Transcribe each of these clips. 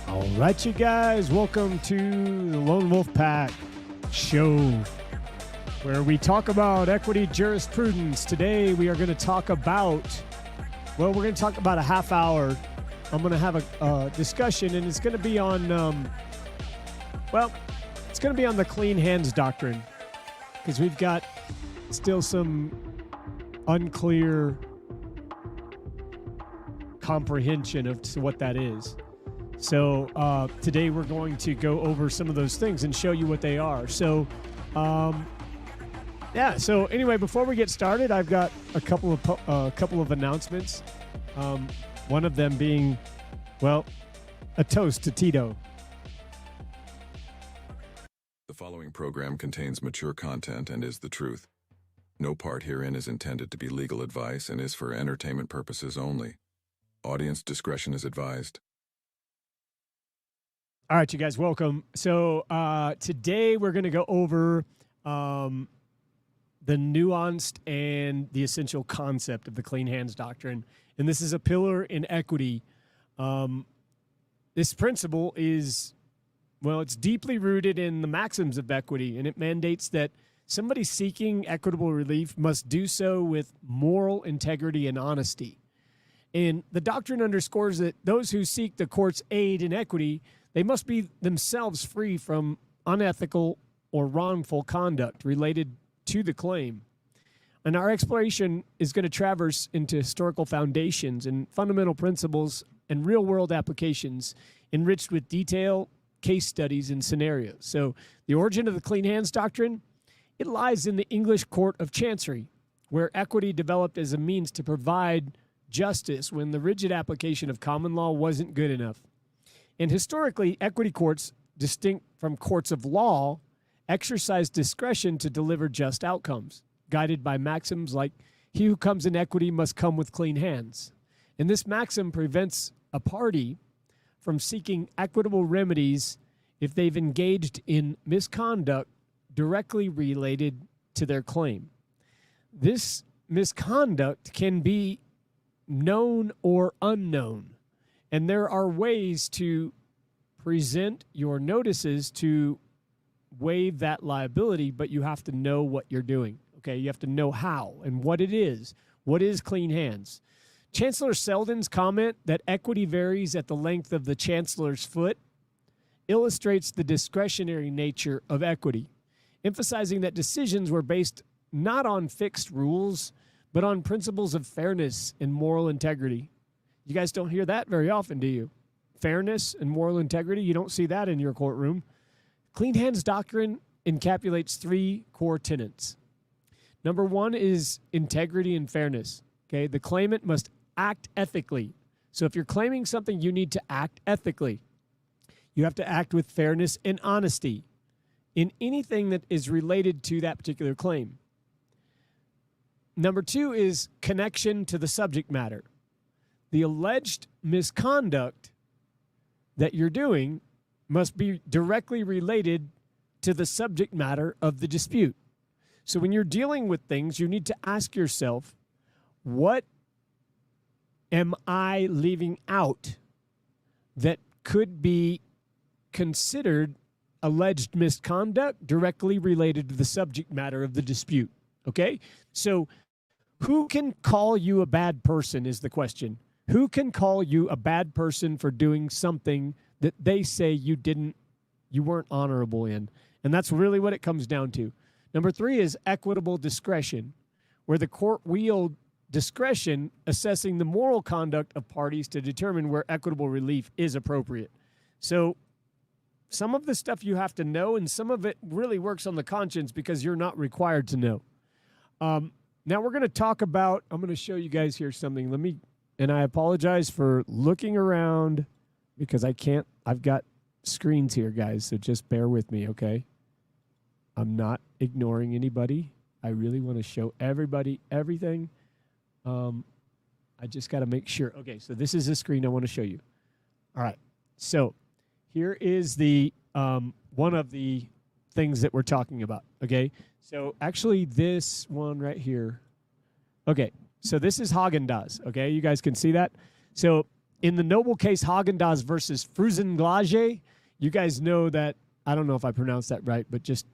All right, you guys, welcome to the Lone Wolf Pack show, where we talk about equity jurisprudence. Today, we are going to talk about, we're going to talk about a half hour. I'm going to have a discussion, and it's going to be on, it's going to be on the Clean Hands Doctrine, because we've got still some unclear comprehension of what that is. So today we're going to go over some of those things and show you what they are. So, So anyway, before we get started, I've got a couple of announcements. One of them being, a toast to Tito. The following program contains mature content and is the truth. No part herein is intended to be legal advice and is for entertainment purposes only. Audience discretion is advised. All right, you guys, welcome. So today we're going to go over the nuanced and the essential concept of the Clean Hands Doctrine. And this is a pillar in equity. This principle is, it's deeply rooted in the maxims of equity, and it mandates that somebody seeking equitable relief must do so with moral integrity and honesty. And the doctrine underscores that those who seek the court's aid in equity, they must be themselves free from unethical or wrongful conduct related to the claim. And our exploration is going to traverse into historical foundations and fundamental principles and real-world applications enriched with detail, case studies, and scenarios. So the origin of the Clean Hands Doctrine, it lies in the English Court of Chancery, where equity developed as a means to provide justice when the rigid application of common law wasn't good enough. And historically, equity courts, distinct from courts of law, exercise discretion to deliver just outcomes, guided by maxims like, he who comes in equity must come with clean hands. And this maxim prevents a party from seeking equitable remedies if they've engaged in misconduct directly related to their claim. This misconduct can be known or unknown. And there are ways to present your notices to waive that liability, but you have to know what you're doing. Okay, you have to know how and what it is. What is clean hands? Chancellor Selden's comment that equity varies at the length of the chancellor's foot illustrates the discretionary nature of equity, emphasizing that decisions were based not on fixed rules, but on principles of fairness and moral integrity. You guys don't hear that very often, do you? Fairness and moral integrity, you don't see that in your courtroom. Clean Hands Doctrine encapsulates three core tenets. Number one is integrity and fairness. Okay, the claimant must act ethically. So if you're claiming something, you need to act ethically. You have to act with fairness and honesty in anything that is related to that particular claim. Number two is connection to the subject matter. The alleged misconduct that you're doing must be directly related to the subject matter of the dispute. So when you're dealing with things, you need to ask yourself, what am I leaving out that could be considered alleged misconduct directly related to the subject matter of the dispute? Okay? So who can call you a bad person is the question. Who can call you a bad person for doing something that they say you weren't honorable in? And that's really what it comes down to. Number three is equitable discretion, where the court wield discretion assessing the moral conduct of parties to determine where equitable relief is appropriate. So some of the stuff you have to know, and some of it really works on the conscience because you're not required to know. Now we're going to talk about, I'm going to show you guys here something. And I apologize for looking around because I've got screens here, guys, so just bear with me, okay? I'm not ignoring anybody. I really want to show everybody everything. I just got to make sure. Okay, so this is the screen I want to show you. All right, so here is the one of the things that we're talking about, okay? So actually this one right here. Okay, so this is Häagen-Dazs, okay? You guys can see that? So In the noble case Häagen-Dazs versus Frusen Glädjé, you guys know that, I don't know if I pronounced that right, but just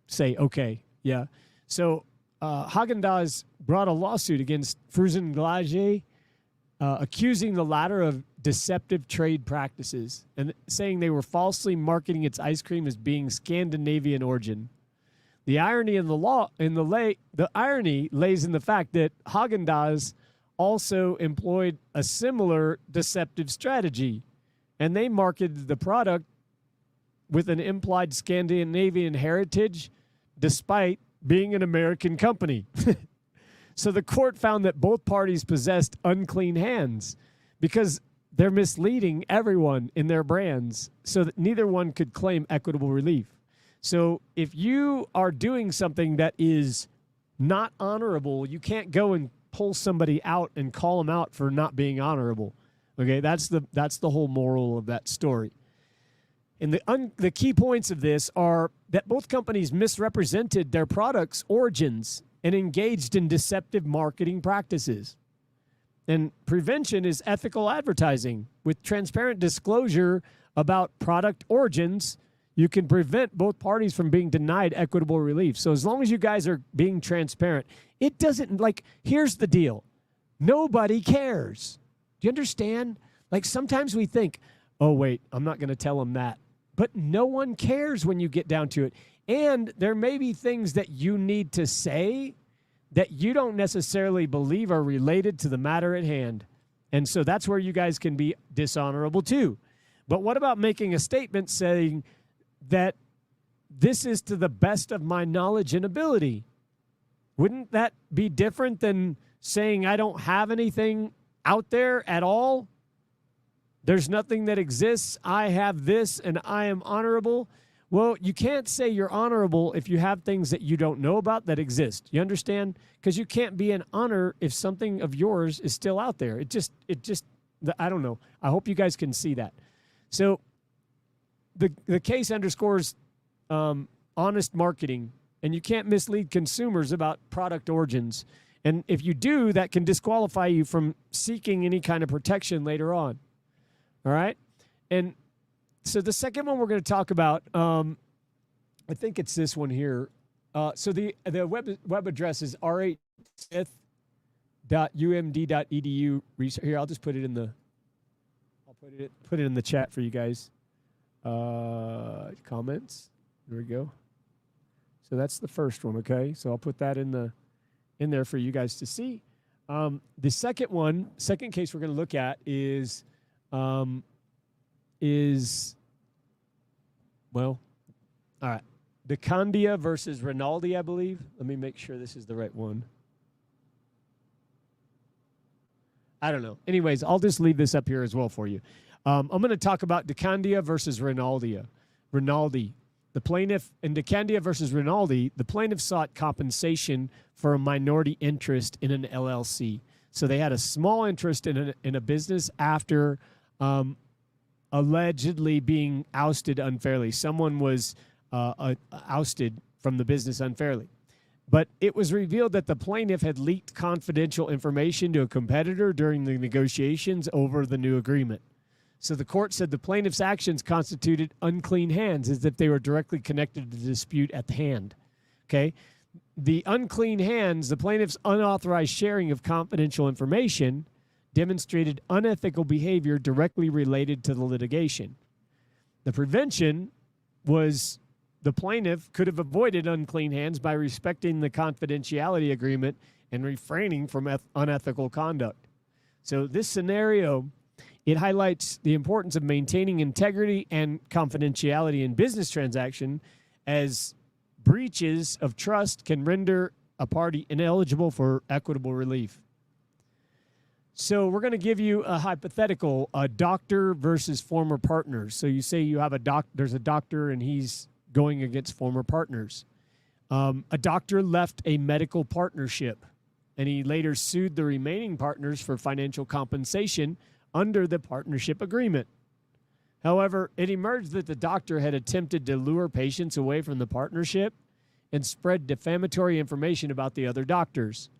say okay. Yeah. So Häagen-Dazs brought a lawsuit against Frusen Glädjé, accusing the latter of deceptive trade practices and saying they were falsely marketing its ice cream as being Scandinavian origin. The irony in the irony lays in the fact that Häagen-Dazs also employed a similar deceptive strategy, and they marketed the product with an implied Scandinavian heritage despite being an American company. So the court found that both parties possessed unclean hands because they're misleading everyone in their brands so that neither one could claim equitable relief. So if you are doing something that is not honorable, you can't go and pull somebody out and call them out for not being honorable. Okay, that's the whole moral of that story. And the key points of this are that both companies misrepresented their products' origins and engaged in deceptive marketing practices. And prevention is ethical advertising. With transparent disclosure about product origins, you can prevent both parties from being denied equitable relief. So as long as you guys are being transparent, it doesn't, like, here's the deal. Nobody cares. Do you understand? Like, sometimes we think, oh, wait, I'm not going to tell them that. But no one cares when you get down to it. And there may be things that you need to say that you don't necessarily believe are related to the matter at hand. And so that's where you guys can be dishonorable too. But what about making a statement saying that this is to the best of my knowledge and ability? Wouldn't that be different than saying I don't have anything out there at all? There's nothing that exists. I have this and I am honorable. Well, you can't say you're honorable if you have things that you don't know about that exist. You understand? Because you can't be an honor if something of yours is still out there. It just, I don't know. I hope you guys can see that. So the case underscores honest marketing, and you can't mislead consumers about product origins. And if you do, that can disqualify you from seeking any kind of protection later on. All right? And so the second one we're going to talk about, I think it's this one here. So the web address is r8smith.umd.edu. Here, I'll just put it in the put it in the chat for you guys. Comments. There we go. So that's the first one. Okay, so I'll put that in there for you guys to see. The second case we're going to look at is well, all right, Decandia versus Rinaldi, I believe. Let me make sure this is the right one. I don't know. Anyways, I'll just leave this up here as well for you. I'm going to talk about Decandia versus Rinaldi. The plaintiff in Decandia versus Rinaldi, the plaintiff sought compensation for a minority interest in an LLC. So they had a small interest in a business after allegedly being ousted unfairly. Someone was ousted from the business unfairly. But it was revealed that the plaintiff had leaked confidential information to a competitor during the negotiations over the new agreement. So the court said the plaintiff's actions constituted unclean hands as if they were directly connected to the dispute at hand. Okay? The unclean hands, the plaintiff's unauthorized sharing of confidential information, demonstrated unethical behavior directly related to the litigation. The prevention was the plaintiff could have avoided unclean hands by respecting the confidentiality agreement and refraining from unethical conduct. So this scenario, it highlights the importance of maintaining integrity and confidentiality in business transaction, as breaches of trust can render a party ineligible for equitable relief. So we're going to give you a hypothetical, a doctor versus former partners. So you say you have there's a doctor and he's going against former partners. A doctor left a medical partnership, and he later sued the remaining partners for financial compensation under the partnership agreement. However, it emerged that the doctor had attempted to lure patients away from the partnership and spread defamatory information about the other doctors.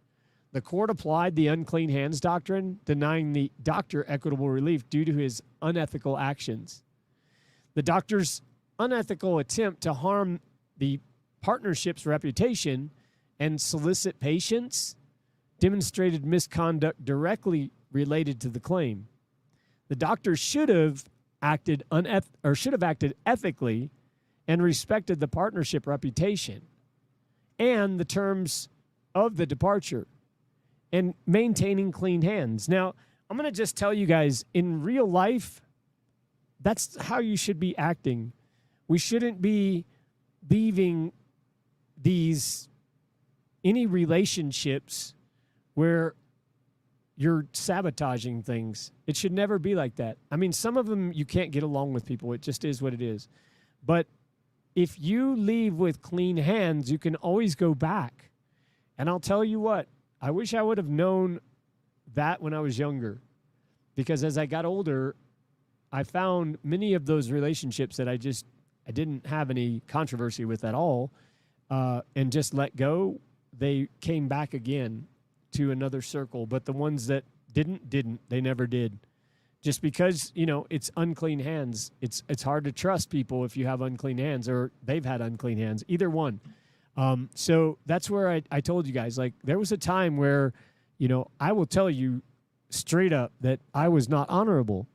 The court applied the Unclean Hands Doctrine, denying the doctor equitable relief due to his unethical actions. The doctor's unethical attempt to harm the partnership's reputation and solicit patients demonstrated misconduct directly related to the claim. The doctor should have acted ethically and respected the partnership reputation and the terms of the departure and maintaining clean hands. Now, I'm going to just tell you guys, in real life, that's how you should be acting. We shouldn't be leaving any relationships where you're sabotaging things. It should never be like that. I mean, some of them you can't get along with people. It just is what it is. But if you leave with clean hands, you can always go back. And I'll tell you what, I wish I would have known that when I was younger, because as I got older, I found many of those relationships that I didn't have any controversy with at all, and just let go. They came back again to another circle, but the ones that didn't, they never did. Just because, it's unclean hands. It's hard to trust people if you have unclean hands or they've had unclean hands, either one. So that's where I told you guys, like, there was a time where, I will tell you straight up that I was not honorable.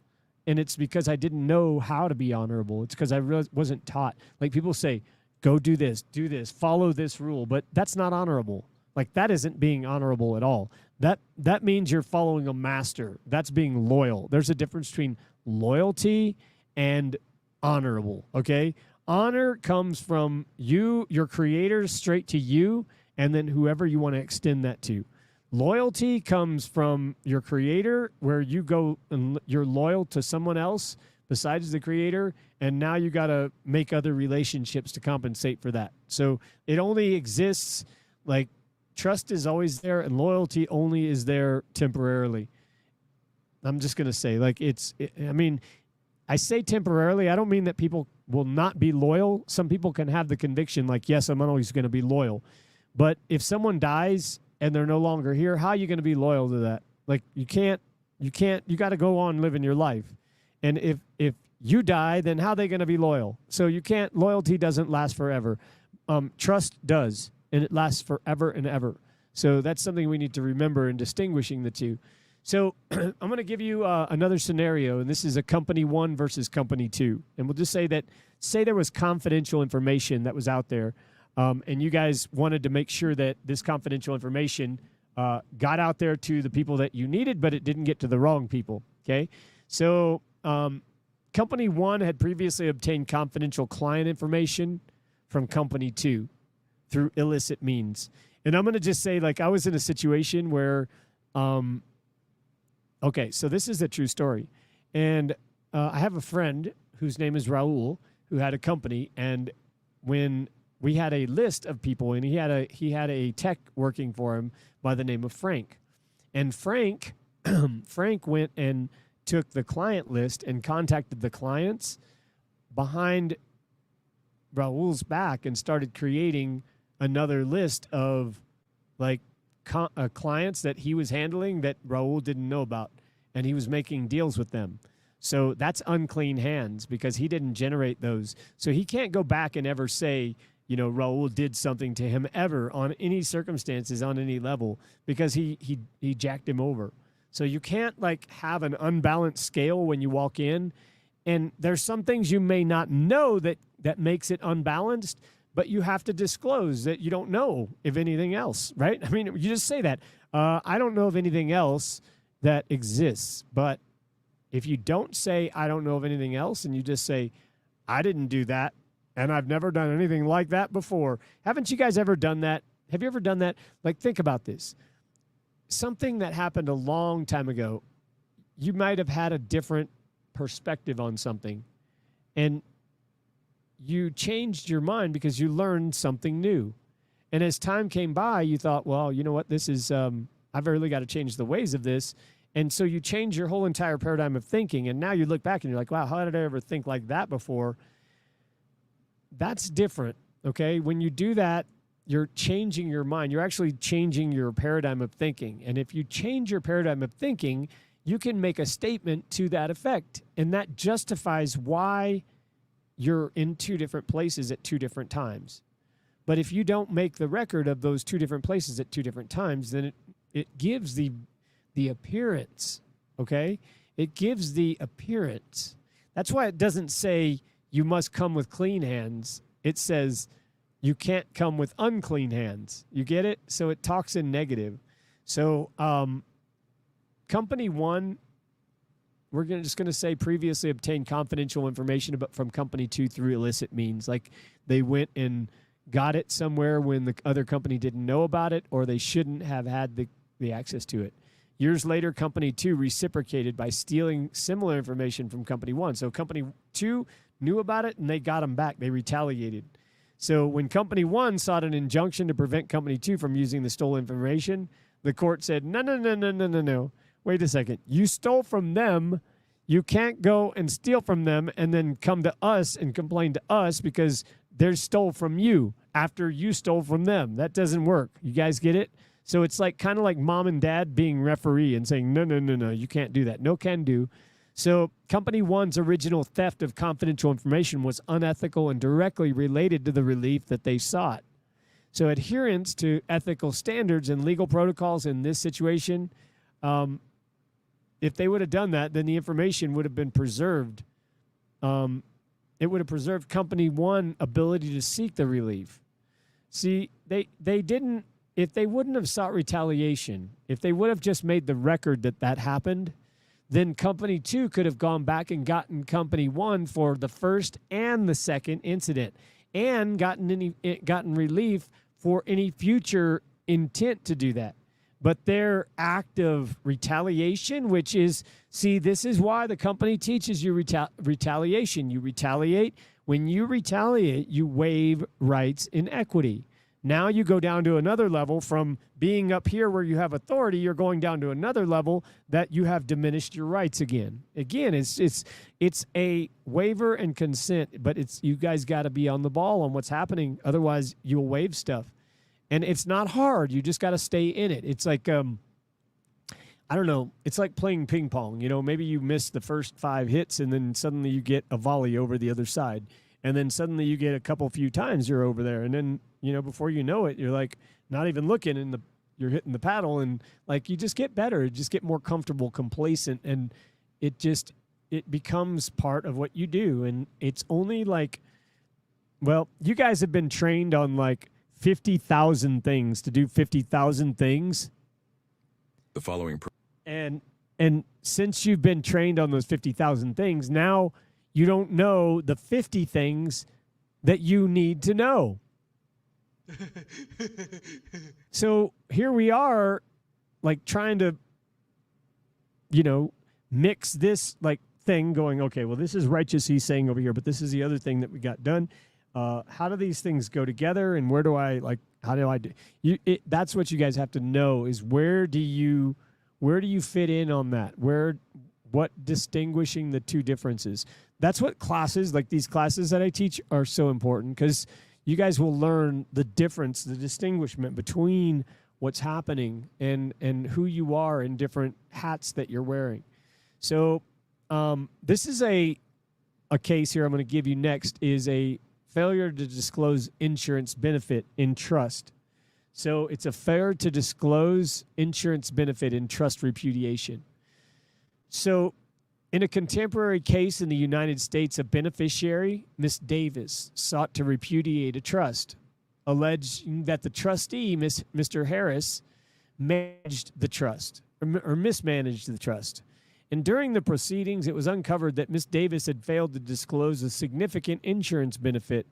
And it's because I didn't know how to be honorable. It's because I wasn't taught. Like, people say, go do this, follow this rule. But that's not honorable. Like, that isn't being honorable at all. That means you're following a master. That's being loyal. There's a difference between loyalty and honorable, okay? Honor comes from you, your creator, straight to you, and then whoever you want to extend that to. Loyalty comes from your creator, where you go and you're loyal to someone else besides the creator, and now you got to make other relationships to compensate for that. So it only exists, like, trust is always there, and loyalty only is there temporarily. I'm just going to say, like, I say temporarily. I don't mean that people will not be loyal. Some people can have the conviction, like, yes, I'm always going to be loyal. But if someone dies and they're no longer here, how are you going to be loyal to that? Like, you got to go on living your life. And if you die, then how are they going to be loyal? So loyalty doesn't last forever. Trust does, and it lasts forever and ever. So that's something we need to remember in distinguishing the two. So I'm going to give you another scenario, and this is a company 1 versus company 2. And we'll just say there was confidential information that was out there, and you guys wanted to make sure that this confidential information got out there to the people that you needed, but it didn't get to the wrong people, okay? So company 1 had previously obtained confidential client information from company 2 through illicit means. And I'm going to just say, like, I was in a situation where okay, so this is a true story. And I have a friend whose name is Raul, who had a company. And when we had a list of people, and he had a tech working for him by the name of Frank. And Frank went and took the client list and contacted the clients behind Raul's back and started creating another list of, like, clients that he was handling that Raul didn't know about, and he was making deals with them. So that's unclean hands, because he didn't generate those. So he can't go back and ever say, Raul did something to him ever on any circumstances, on any level, because he jacked him over. So you can't, like, have an unbalanced scale when you walk in, and there's some things you may not know that makes it unbalanced, but you have to disclose that you don't know of anything else, right? I mean, you just say that. I don't know of anything else that exists. But if you don't say, I don't know of anything else, and you just say, I didn't do that, and I've never done anything like that before. Haven't you guys ever done that? Have you ever done that? Like, think about this. Something that happened a long time ago, you might have had a different perspective on something, and you changed your mind because you learned something new. And as time came by, you thought, well, you know what, this is, I've really got to change the ways of this. And so you change your whole entire paradigm of thinking. And now you look back and you're like, wow, how did I ever think like that before? That's different, okay? When you do that, you're changing your mind. You're actually changing your paradigm of thinking. And if you change your paradigm of thinking, you can make a statement to that effect. And that justifies why you're in two different places at two different times. But if you don't make the record of those two different places at two different times, then it gives the appearance, okay? It gives the appearance. That's why it doesn't say you must come with clean hands. It says you can't come with unclean hands. You get it? So it talks in negative. So company one, we're just going to say previously obtained confidential information from company two through illicit means. Like they went and got it somewhere when the other company didn't know about it, or they shouldn't have had the access to it. Years later, company two reciprocated by stealing similar information from company one. So company two knew about it and they got them back. They retaliated. So when company one sought an injunction to prevent company two from using the stolen information, the court said, no. Wait a second. You stole from them. You can't go and steal from them and then come to us and complain to us because they stole from you after you stole from them. That doesn't work. You guys get it? So it's like kind of like mom and dad being referee and saying, no, you can't do that. No can do. So company one's original theft of confidential information was unethical and directly related to the relief that they sought. So adherence to ethical standards and legal protocols in this situation, if they would have done that, then the information would have been preserved. It would have preserved company one ability to seek the relief. See, they didn't, if they wouldn't have sought retaliation, if they would have just made the record that happened, then company two could have gone back and gotten company one for the first and the second incident and gotten relief for any future intent to do that. But their act of retaliation, which is, see, this is why the company teaches you retaliation. You retaliate. When you retaliate, you waive rights in equity. Now you go down to another level from being up here where you have authority. You're going down to another level that you have diminished your rights again. Again, it's a waiver and consent, but you guys got to be on the ball on what's happening. Otherwise, you'll waive stuff. And it's not hard. You just got to stay in it. It's like, I don't know. It's like playing ping pong. You know, maybe you miss the first 5 hits and then suddenly you get a volley over the other side. And then suddenly you get a few times you're over there. And then, you know, before you know it, you're like not even looking and you're hitting the paddle and like you just get better. You just get more comfortable, complacent. And it becomes part of what you do. And it's only like, well, you guys have been trained on like 50,000 things to do 50,000 things. The following. And since you've been trained on those 50,000 things, now you don't know the 50 things that you need to know. So here we are, like trying to, you know, mix this like thing going, okay, well, this is righteous he's saying over here, but this is the other thing that we got done. How do these things go together and how do I do that's what you guys have to know is where do you fit in on that? What distinguishing the two differences? That's what classes, like these classes that I teach, are so important because you guys will learn the difference, the distinguishment between what's happening and who you are in different hats that you're wearing. So this is a case here I'm going to give you next is a failure to disclose insurance benefit in trust. So it's a failure to disclose insurance benefit in trust repudiation. So in a contemporary case in the United States, a beneficiary, Miss Davis, sought to repudiate a trust, alleging that the trustee, Mr. Harris, managed the trust or mismanaged the trust. And during the proceedings, it was uncovered that Miss Davis had failed to disclose a significant insurance benefit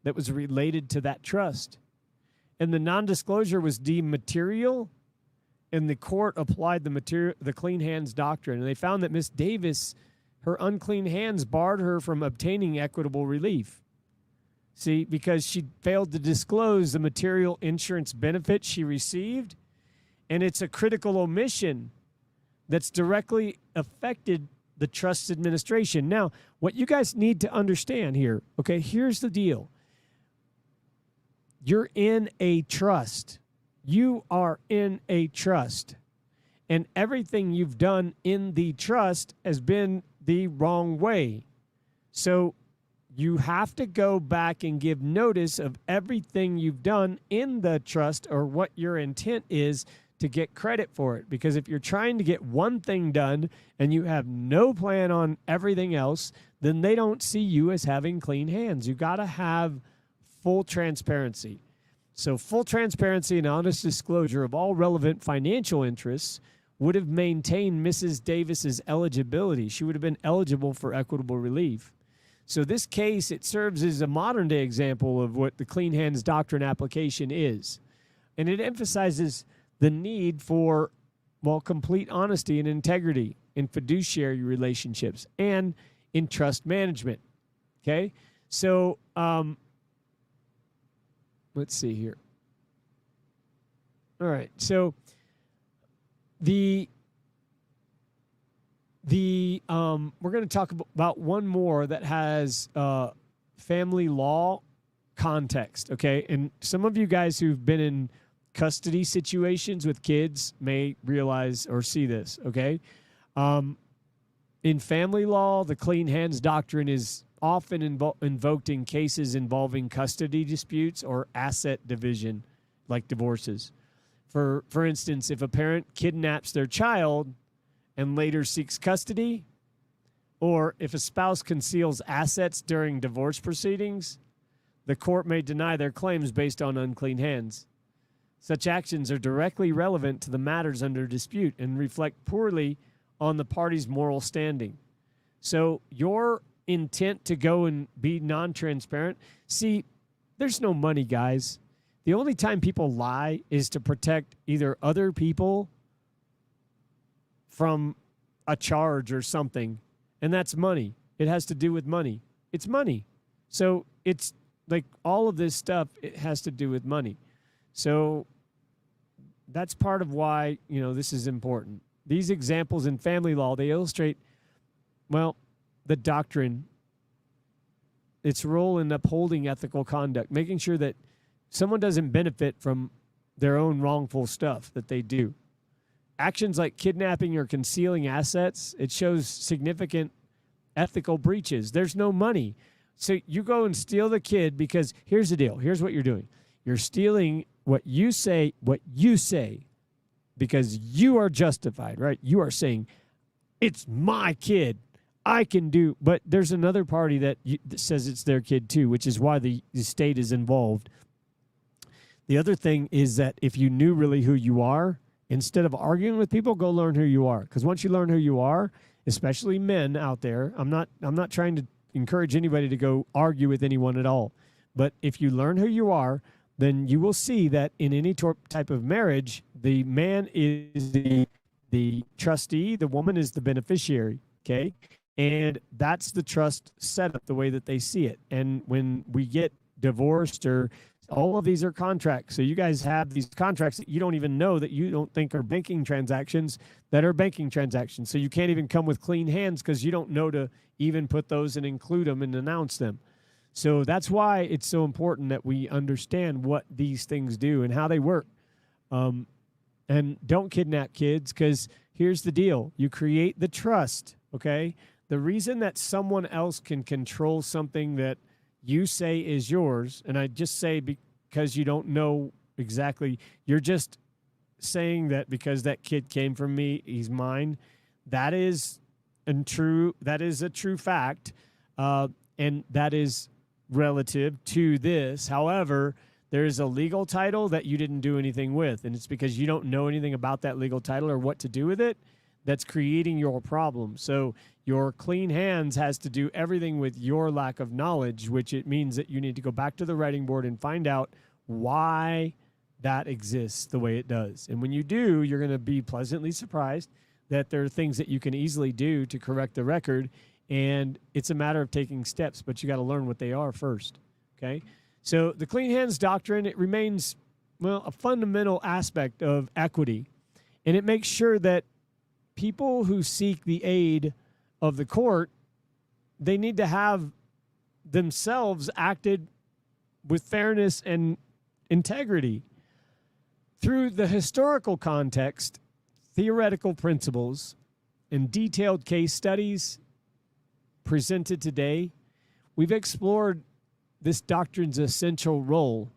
that was related to that trust. And the non-disclosure was deemed material, and the court applied the Clean Hands Doctrine. And they found that Miss Davis, her unclean hands barred her from obtaining equitable relief. See, because she failed to disclose the material insurance benefit she received, and it's a critical omission that's directly affected the trust administration. Now, what you guys need to understand here, okay, here's the deal. you're in a trust. You are in a trust. And everything you've done in the trust has been the wrong way. So you have to go back and give notice of everything you've done in the trust or what your intent is to get credit for it. Because if you're trying to get one thing done and you have no plan on everything else, then they don't see you as having clean hands. You got to have full transparency. So full transparency and honest disclosure of all relevant financial interests would have maintained Mrs. Davis's eligibility. She would have been eligible for equitable relief. So this case, it serves as a modern-day example of what the Clean Hands Doctrine application is. And it emphasizes the need for, well, complete honesty and integrity in fiduciary relationships and in trust management. Okay? So, let's see here. All right. So, we're going to talk about one more that has family law context, okay? And some of you guys who've been in custody situations with kids may realize or see this, okay? In family law, the Clean Hands Doctrine is often invoked in cases involving custody disputes or asset division, like divorces. For instance, if a parent kidnaps their child and later seeks custody, or if a spouse conceals assets during divorce proceedings, the court may deny their claims based on unclean hands. Such actions are directly relevant to the matters under dispute and reflect poorly on the party's moral standing. So your intent to go and be non-transparent, see, there's no money, guys. The only time people lie is to protect either other people from a charge or something, and that's money. It has to do with money. It's money. So it's like all of this stuff, it has to do with money. So that's part of why, this is important. These examples in family law, they illustrate, well, the doctrine, its role in upholding ethical conduct, making sure that someone doesn't benefit from their own wrongful stuff that they do. Actions like kidnapping or concealing assets, it shows significant ethical breaches. There's no money. So you go and steal the kid because here's the deal. Here's what you're doing. You're stealing what you say because you are justified, right? You are saying, it's my kid. I can do, but there's another party that says it's their kid too, which is why the state is involved. The other thing is that if you knew really who you are, instead of arguing with people, go learn who you are. Because once you learn who you are, especially men out there, I'm not trying to encourage anybody to go argue with anyone at all. But if you learn who you are, then you will see that in any type of marriage, the man is the trustee, the woman is the beneficiary, okay? And that's the trust setup, the way that they see it. And when we get divorced or all of these are contracts. So you guys have these contracts that you don't even know that you don't think are banking transactions that are banking transactions. So you can't even come with clean hands because you don't know to even put those and include them and announce them. So that's why it's so important that we understand what these things do and how they work. And don't kidnap kids because here's the deal. You create the trust, okay? The reason that someone else can control something that you say is yours, and I just say because you don't know exactly, you're just saying that because that kid came from me, he's mine. That is a true fact, and that is relative to this. However, there is a legal title that you didn't do anything with, and it's because you don't know anything about that legal title or what to do with it that's creating your problem. So your clean hands has to do everything with your lack of knowledge, which it means that you need to go back to the writing board and find out why that exists the way it does. And when you do, you're going to be pleasantly surprised that there are things that you can easily do to correct the record, and it's a matter of taking steps, but you got to learn what they are first, okay? So the Clean Hands Doctrine, it remains, well, a fundamental aspect of equity, and it makes sure that people who seek the aid of the court, they need to have themselves acted with fairness and integrity. Through the historical context, theoretical principles, and detailed case studies presented today, we've explored this doctrine's essential role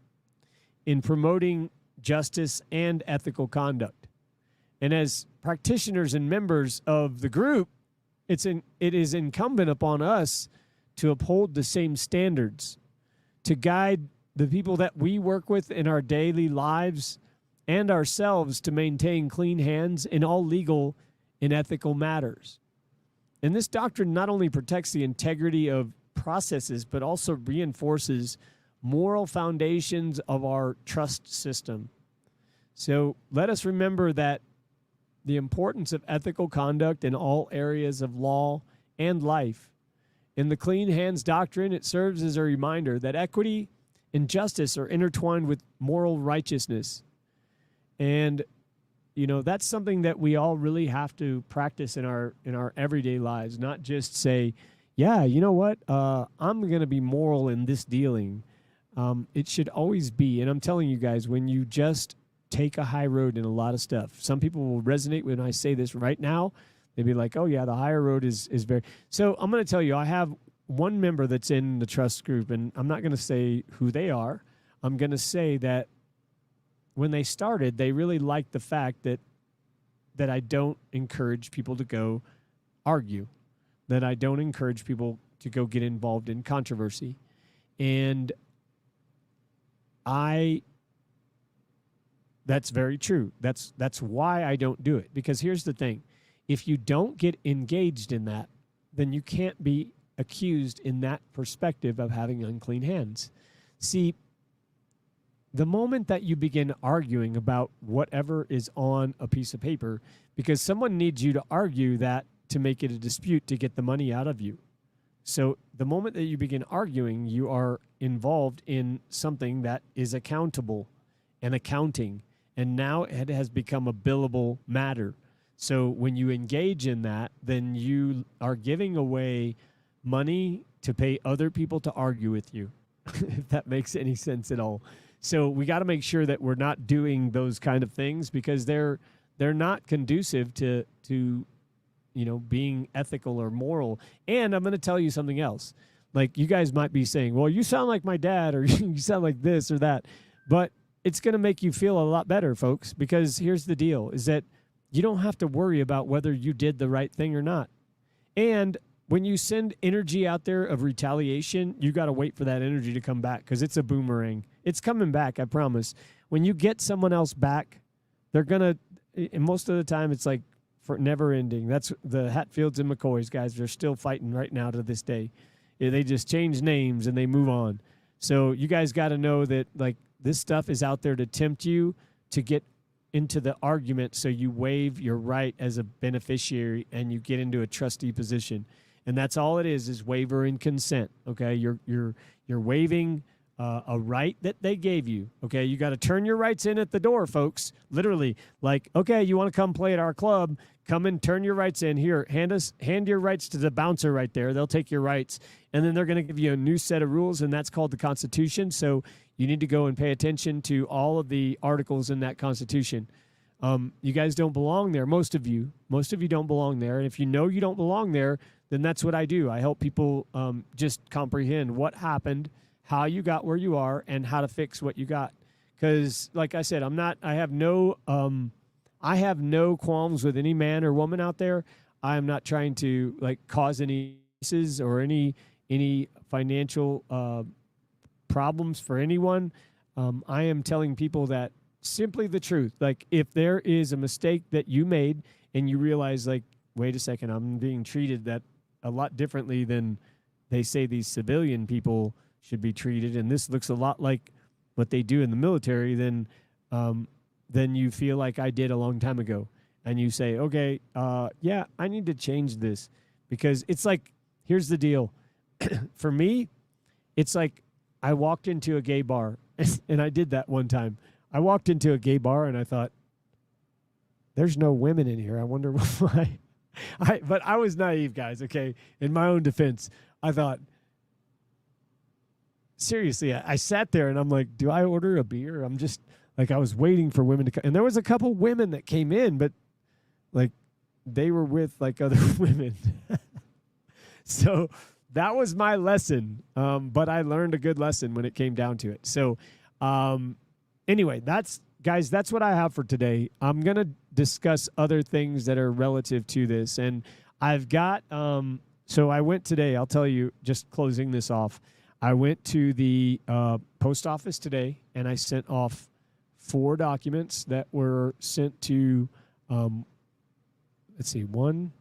in promoting justice and ethical conduct. And as practitioners and members of the group, it is incumbent upon us to uphold the same standards, to guide the people that we work with in our daily lives and ourselves to maintain clean hands in all legal and ethical matters. And this doctrine not only protects the integrity of processes, but also reinforces moral foundations of our trust system. So let us remember that the importance of ethical conduct in all areas of law and life. In the Clean Hands Doctrine, it serves as a reminder that equity and justice are intertwined with moral righteousness. And, you know, that's something that we all really have to practice in our everyday lives, not just say, yeah, you know what, I'm going to be moral in this dealing. It should always be, and I'm telling you guys, when you just take a high road in a lot of stuff, some people will resonate when I say this right now. They'd be like, oh, yeah, the higher road is very. So I'm going to tell you, I have one member that's in the trust group, and I'm not going to say who they are. I'm going to say that when they started, they really liked the fact that I don't encourage people to go argue, that I don't encourage people to go get involved in controversy. And that's very true. That's why I don't do it. Because here's the thing. If you don't get engaged in that, then you can't be accused in that perspective of having unclean hands. See, the moment that you begin arguing about whatever is on a piece of paper, because someone needs you to argue that to make it a dispute to get the money out of you. So the moment that you begin arguing, you are involved in something that is accountable and accounting. And now it has become a billable matter. So when you engage in that, then you are giving away money to pay other people to argue with you, if that makes any sense at all. So we got to make sure that we're not doing those kind of things, because they're not conducive to being ethical or moral. And I'm going to tell you something else. Like, you guys might be saying, well, you sound like my dad, or you sound like this or that. But it's going to make you feel a lot better, folks, because here's the deal, is that you don't have to worry about whether you did the right thing or not. And when you send energy out there of retaliation, you got to wait for that energy to come back, because it's a boomerang. It's coming back, I promise. When you get someone else back, they're going to, and most of the time it's like for never ending. That's the Hatfields and McCoys, guys. They're still fighting right now to this day. They just change names and they move on. So you guys got to know that, like, this stuff is out there to tempt you to get into the argument, so you waive your right as a beneficiary and you get into a trustee position. And that's all it is waiver and consent. Okay, you're waiving a right that they gave you. Okay, you got to turn your rights in at the door, folks. Literally, like, okay, you want to come play at our club? Come and turn your rights in. Here, hand your rights to the bouncer right there. They'll take your rights, and then they're going to give you a new set of rules, and that's called the Constitution. So you need to go and pay attention to all of the articles in that Constitution. You guys don't belong there. Most of you don't belong there. And if you know you don't belong there, then that's what I do. I help people just comprehend what happened, how you got where you are, and how to fix what you got. Because, like I said, I have no qualms with any man or woman out there. I am not trying to, like, cause any issues or any financial problems for anyone. I am telling people that simply the truth. Like, if there is a mistake that you made and you realize, like, wait a second, I'm being treated that a lot differently than they say these civilian people should be treated, and this looks a lot like what they do in the military, then you feel like I did a long time ago. And you say, okay, yeah, I need to change this. Because it's like, here's the deal. For me, it's like I walked into a gay bar, and I did that one time. I walked into a gay bar, and I thought, there's no women in here. I wonder why. But I was naive, guys, okay? In my own defense, I thought, seriously, I sat there and I'm like, do I order a beer? I'm just like, I was waiting for women to come. And there was a couple women that came in, but like they were with like other women. So that was my lesson. But I learned a good lesson when it came down to it. So anyway, that's what I have for today. I'm going to discuss other things that are relative to this. And I've got, so I went today, I'll tell you, just closing this off. I went to the post office today and I sent off 4 documents that were sent to, let's see, 1,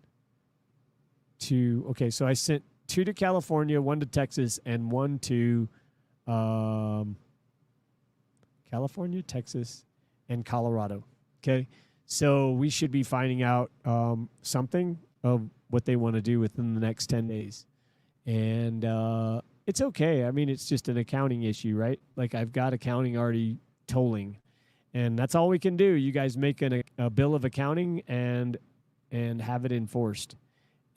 2. Okay, so I sent 2 to California, 1 to Texas, and 1 to California, Texas, and Colorado. Okay, so we should be finding out something of what they want to do within the next 10 days. And it's okay. I mean, it's just an accounting issue, right? Like I've got accounting already tolling, and that's all we can do. You guys make a bill of accounting and have it enforced.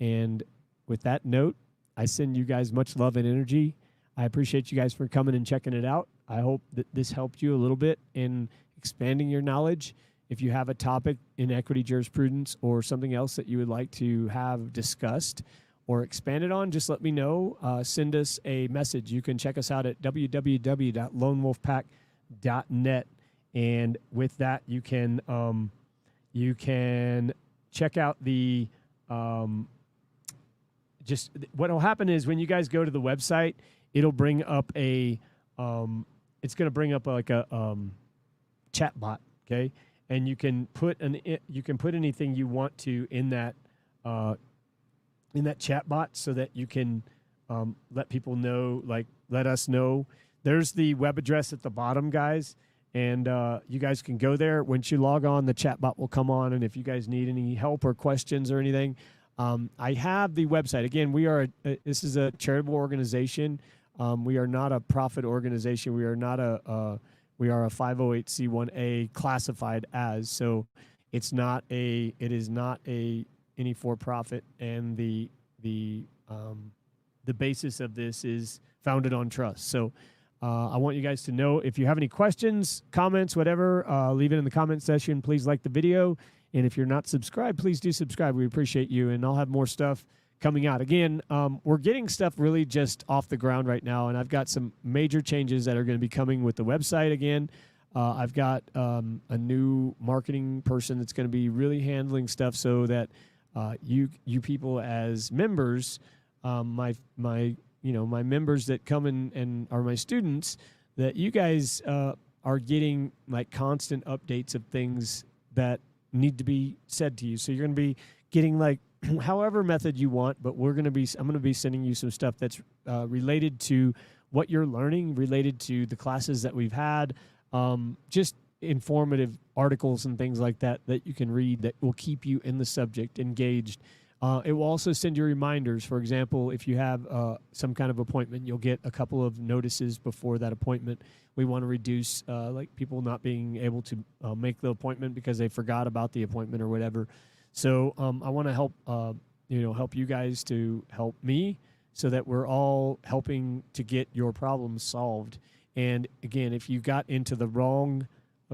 And with that note, I send you guys much love and energy. I appreciate you guys for coming and checking it out. I hope that this helped you a little bit in expanding your knowledge. If you have a topic in equity jurisprudence or something else that you would like to have discussed or expanded on, just let me know. Send us a message. You can check us out at www.lonewolfpack.net. And with that, you can check out the just what will happen is when you guys go to the website, it'll bring up it's going to bring up like a chat bot, okay? And you can put anything you want to in that chat bot so that you can let people know, like let us know. There's the web address at the bottom, guys, and you guys can go there. Once you log on, the chat bot will come on, and if you guys need any help or questions or anything, I have the website. Again, this is a charitable organization. We are not a profit organization. We are not we are a 508c1a classified as, so it is not any for-profit, and the basis of this is founded on trust. So I want you guys to know, if you have any questions, comments, whatever, leave it in the comment section. Please like the video, and if you're not subscribed, please do subscribe. We appreciate you, and I'll have more stuff coming out. Again, we're getting stuff really just off the ground right now, and I've got some major changes that are going to be coming with the website again. I've got a new marketing person that's going to be really handling stuff so that you people as members, my members that come and are my students, that you guys are getting like constant updates of things that need to be said to you. So you're going to be getting like however method you want, but I'm going to be sending you some stuff that's related to what you're learning, related to the classes that we've had, just informative articles and things like that you can read that will keep you in the subject, engaged. It will also send you reminders. For example, if you have some kind of appointment, you'll get a couple of notices before that appointment. We want to reduce like people not being able to make the appointment because they forgot about the appointment or whatever. So I want to help you guys to help me so that we're all helping to get your problems solved. And again, if you got into the wrong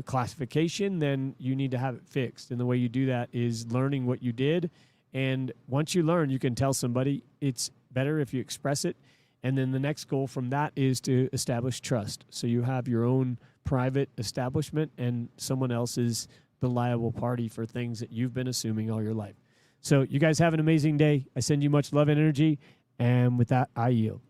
classification, then you need to have it fixed. And the way you do that is learning what you did. And once you learn, you can tell somebody. It's better if you express it. And then the next goal from that is to establish trust. So you have your own private establishment and someone else is the liable party for things that you've been assuming all your life. So you guys have an amazing day. I send you much love and energy. And with that, I yield.